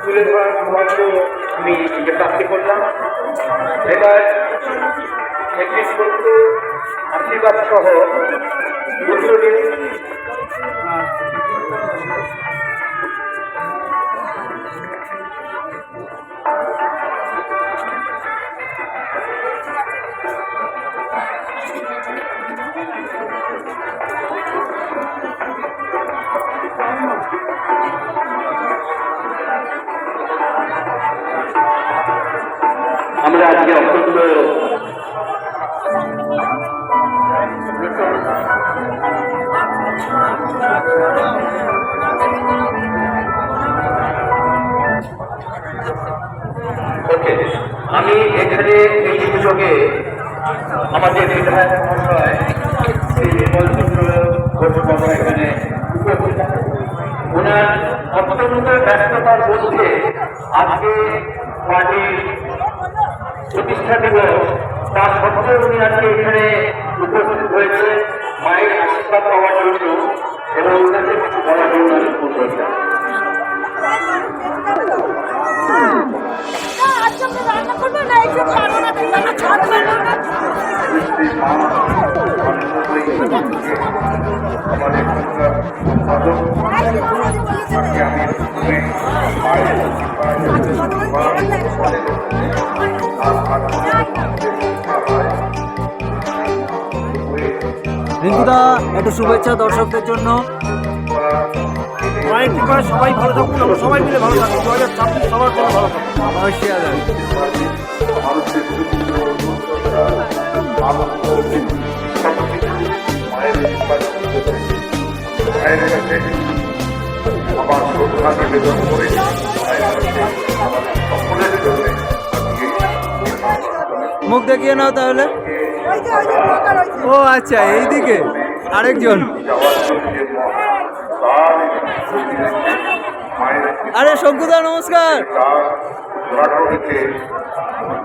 তুলে ধরার সৌভাগ্য আমি নিজে প্রাপ্তি করলাম। এবার একটি ছোট্ট আশীর্বাদ সহ পুত্র দিন। আমরা আজকে অত্যন্ত আমি এখানে এই সুযোগে আমাদের বিধায়ক মহাশয় শ্রী নির্মল চন্দ্র ঘোষ বাবা এখানে ওনার অত্যন্ত ব্যস্ততার মধ্যে আজকে পার্টির প্রতিষ্ঠা দিবস তা সত্ত্বেও উনি আজকে এখানে উপস্থিত হয়েছে মায়ের আশীর্বাদ পাওয়ার জন্য এবং ওনাকে কিছু বলার জন্য অনুরোধ করছেন। রিঙ্কুদা একটু শুভেচ্ছা দর্শকদের জন্য। মায়ের কৃপায় সবাই ভালো থাকুন, সবাই মিলে ভালো থাকুন। 2026 সবার জন্য ভালো থাকুন। অবশ্যই আমার শ্রদ্ধা নিবেদন করে সকলের জন্য মুখ দেখিয়ে নাও তাহলে। ও আচ্ছা, এইদিকে আরেকজন। আরে শঙ্কুদা নমস্কার।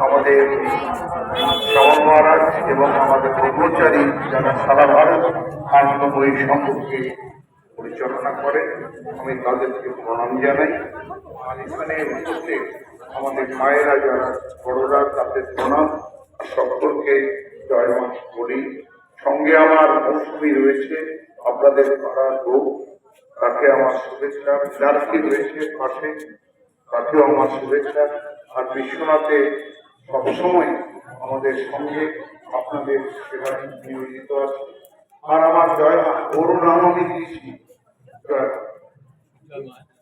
আমাদের মহারাজ এবং আমাদের কর্মচারী যারা সারা ভারত আনন্দময়ী সম্পর্কে পরিচালনা করে, আমি তাদেরকে প্রণাম জানাই। আর এখানে আমাদের মায়েরা যারা বড়রা তাদের প্রণাম, সকলকে জয় মা বলি। সঙ্গে আমার মৌসুমী রয়েছে, আপনাদের পাড়ার লোক, তাকে আমার শুভেচ্ছা। বিদ্যার্থী রয়েছে পাশে, তাকেও আমার শুভেচ্ছা। আর বিশ্বনাথে সবসময় আমাদের সঙ্গে আপনাদের সেবায় নিয়োজিত আছে। আর আমার জয় মা, ওর নাম আমি দিয়েছি জয়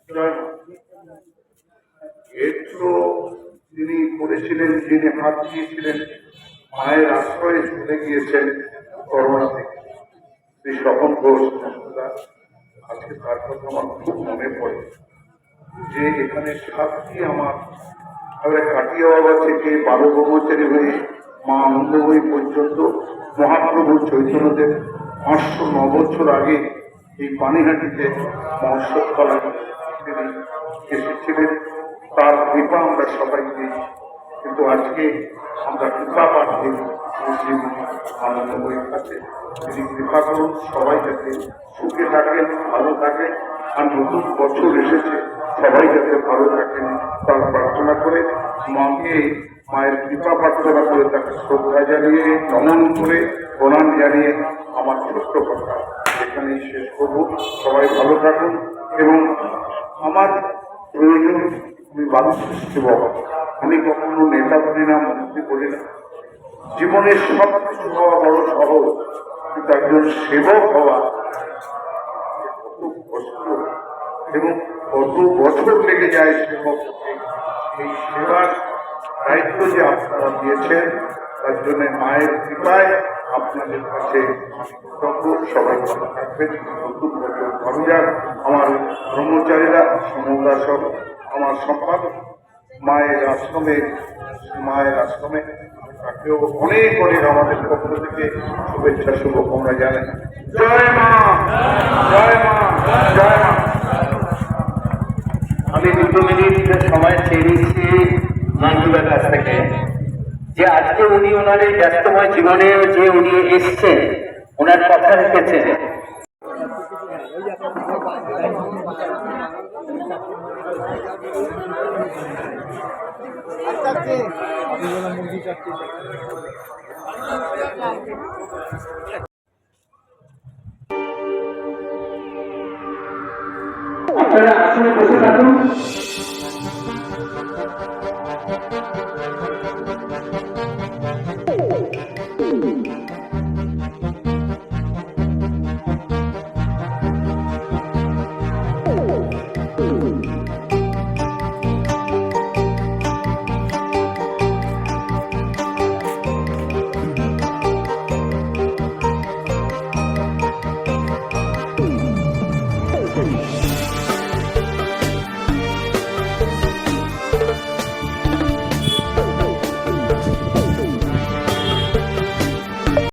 জয় মা। এগুলো তিনি করেছিলেন, যিনি হাত দিয়েছিলেন, মায়ের আশ্রয়ে চলে গিয়েছেন করোনা থেকে, শ্রী স্বপন ঘোষ। আজকে তার কথা আমার খুব মনে পড়ে যে এখানে সাতটি আমার কাটিয়া বাবা থেকে 12 ব্রহ্মচারী হয়ে মা আনন্দময়ী পর্যন্ত মহাপ্রভু চৈতন্যদেব 509 বছর আগে এই পানিহাটিতে মহোৎসব করার তিনি এসেছিলেন। তার কৃপা আমরা সবাই পেয়েছি, কিন্তু আজকে আমরা কৃপা পাচ্ছি আনন্দময়ীর কাছে। তিনি কৃপা করুন, সবাই যাতে সুখে থাকেন, ভালো থাকেন। আর নতুন বছর এসেছে, সবাই যাতে ভালো থাকেন তার প্রার্থনা করে, মাকে মায়ের কৃপা প্রার্থনা করে, তাকে শ্রদ্ধা জানিয়ে, নমন করে, প্রণাম জানিয়ে আমার ছোট্ট কথা এখানেই শেষ করবো। সবাই ভালো থাকুন। এবং আমার প্রয়োজন, আমি মানুষ সেবক, আমি কখনো নেতা বলি না, মন্ত্রী বলি না। জীবনের সব কিছু হওয়া বড় সহজ, কিন্তু একজন সেবক হওয়া কত কষ্ট এবং কত বছর লেগে যায় সেবক। এই সেবার দায়িত্ব যে আপনারা দিয়েছেন, তার জন্য মায়ের কৃপায় আপনাদের কাছে সবাই ভালো থাকবেন। নতুন বছর ভালো যাক। আমার ব্রহ্মচারীরা, সমুদাসক, আমার সম্পাদক মায়ের আশ্রমে তাকেও অনেক অনেক আমাদের পক্ষ থেকে শুভেচ্ছা শুভকামনা জানাই। জয় মা, জয় মা, জয় মা। আমি 2 মিনিট সময় চেয়ে নিচ্ছি মানসুরের কাছ থেকে, যে আজকে উনি ওনার এই ব্যস্তময় জীবনে যে উনি এসছেন, ওনার কথা রেখেছেন। আপনারা আসলে বসে থাকুন।